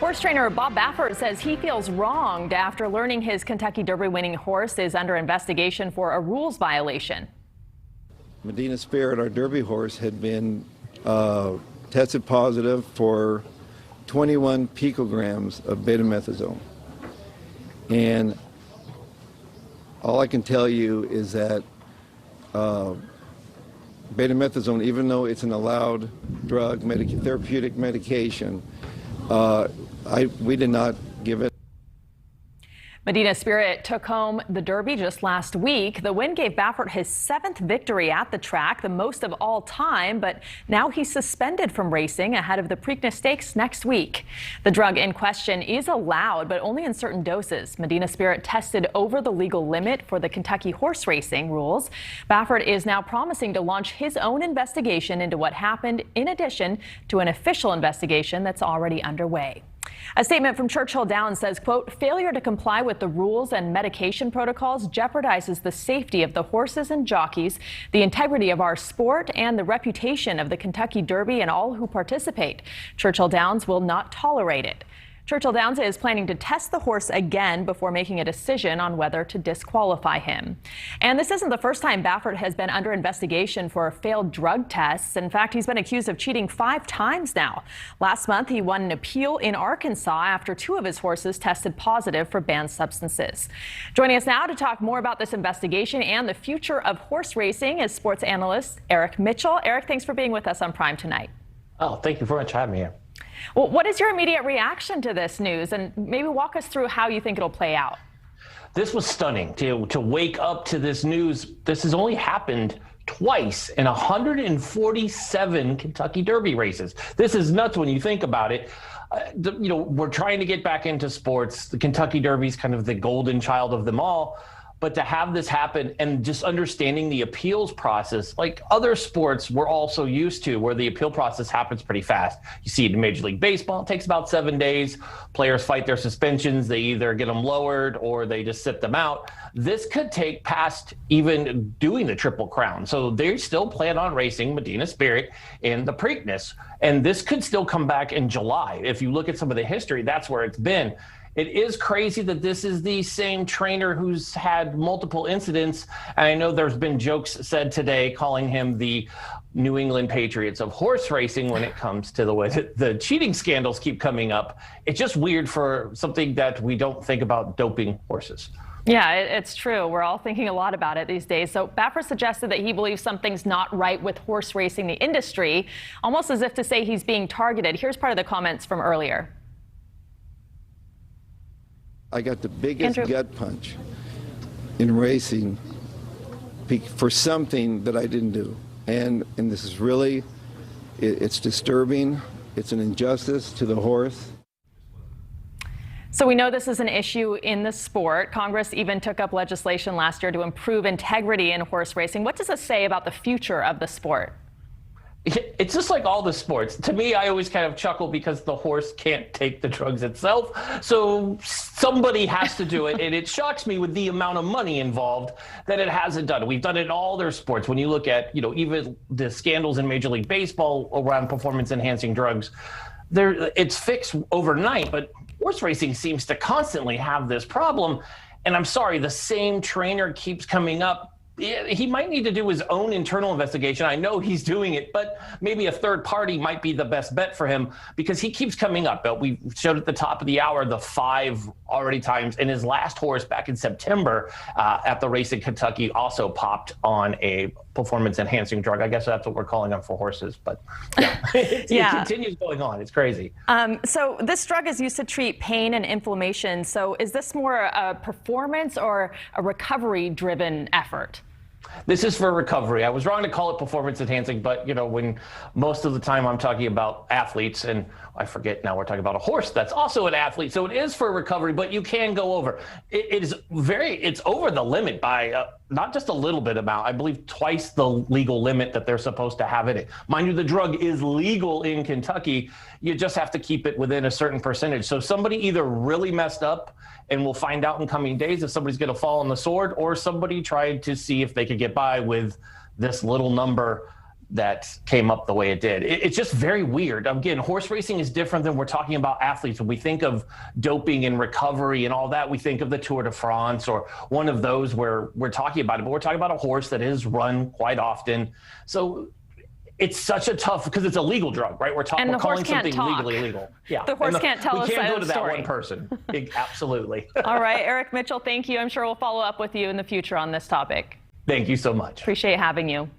Horse trainer Bob Baffert says he feels wronged after learning his Kentucky Derby winning horse is under investigation for a rules violation. Medina Spirit, our Derby horse, had been tested positive for 21 picograms of betamethasone. And all I can tell you is that betamethasone, even though it's an allowed drug, therapeutic medication, we did not give it. Medina Spirit took home the Derby just last week. The win gave Baffert his 7th victory at the track, the most of all time, but now he's suspended from racing ahead of the Preakness Stakes next week. The drug in question is allowed, but only in certain doses. Medina Spirit tested over the legal limit for the Kentucky horse racing rules. Baffert is now promising to launch his own investigation into what happened, in addition to an official investigation that's already underway. A statement from Churchill Downs says, quote, failure to comply with the rules and medication protocols jeopardizes the safety of the horses and jockeys, the integrity of our sport, and the reputation of the Kentucky Derby and all who participate. Churchill Downs will not tolerate it. Churchill Downs is planning to test the horse again before making a decision on whether to disqualify him. And this isn't the first time Baffert has been under investigation for failed drug tests. In fact, he's been accused of cheating 5 times now. Last month, he won an appeal in Arkansas after 2 of his horses tested positive for banned substances. Joining us now to talk more about this investigation and the future of horse racing is sports analyst Eric Mitchell. Eric, thanks for being with us on Prime tonight. Oh, thank you very much for having me here. Well, what is your immediate reaction to this news, and maybe walk us through how you think it'll play out? This was stunning to wake up to this news. This has only happened twice in 147 Kentucky Derby races. This is nuts when you think about it. We're trying to get back into sports. The Kentucky Derby is kind of the golden child of them all. But to have this happen and just understanding the appeals process, like other sports we're also used to, where the appeal process happens pretty fast. You see it in Major League Baseball, it takes about 7 days. Players fight their suspensions. They either get them lowered or they just sit them out. This could take past even doing the Triple Crown. So they still plan on racing Medina Spirit in the Preakness. And this could still come back in July. If you look at some of the history, that's where it's been. It is crazy that this is the same trainer who's had multiple incidents. And I know there's been jokes said today calling him the New England Patriots of horse racing when it comes to the way that the cheating scandals keep coming up. It's just weird for something that we don't think about, doping horses. Yeah, it's true. We're all thinking a lot about it these days. So Baffert suggested that he believes something's not right with horse racing, the industry, almost as if to say he's being targeted. Here's part of the comments from earlier. I got the biggest gut punch in racing for something that I didn't do. And this is really, it's disturbing. It's an injustice to the horse. So we know this is an issue in the sport. Congress even took up legislation last year to improve integrity in horse racing. What does this say about the future of the sport? It's just like all the sports. To me, I always kind of chuckle because the horse can't take the drugs itself. So somebody has to do it. And it shocks me with the amount of money involved that it hasn't done. We've done it in all their sports. When you look at, even the scandals in Major League Baseball around performance enhancing drugs, it's fixed overnight. But horse racing seems to constantly have this problem. And I'm sorry, the same trainer keeps coming up. He might need to do his own internal investigation. I know he's doing it, but maybe a third party might be the best bet for him because he keeps coming up. We showed at the top of the hour the 5 already times, and his last horse back in September at the race in Kentucky also popped on a performance-enhancing drug. I guess that's what we're calling them for horses, but yeah, it continues going on. It's crazy. So this drug is used to treat pain and inflammation. So is this more a performance or a recovery-driven effort? This is for recovery. I was wrong to call it performance enhancing, but when most of the time I'm talking about athletes, and I forget now we're talking about a horse that's also an athlete. So it is for recovery, but you can go over. It's over the limit by not just a little bit amount. I believe twice the legal limit that they're supposed to have in it. Mind you, the drug is legal in Kentucky. You just have to keep it within a certain percentage. So somebody either really messed up, and we'll find out in coming days if somebody's going to fall on the sword, or somebody tried to see if they could get by with this little number that came up the way it did. It's just very weird. Again, horse racing is different than we're talking about athletes. When we think of doping and recovery and all that, we think of the Tour de France or one of those where we're talking about it, but we're talking about a horse that is run quite often. So it's such a tough, because it's a legal drug, right? We're calling something legally illegal. Yeah. The horse can't tell us We can't go to that story. one person. Absolutely. All right, Eric Mitchell, thank you. I'm sure we'll follow up with you in the future on this topic. Thank you so much. Appreciate having you.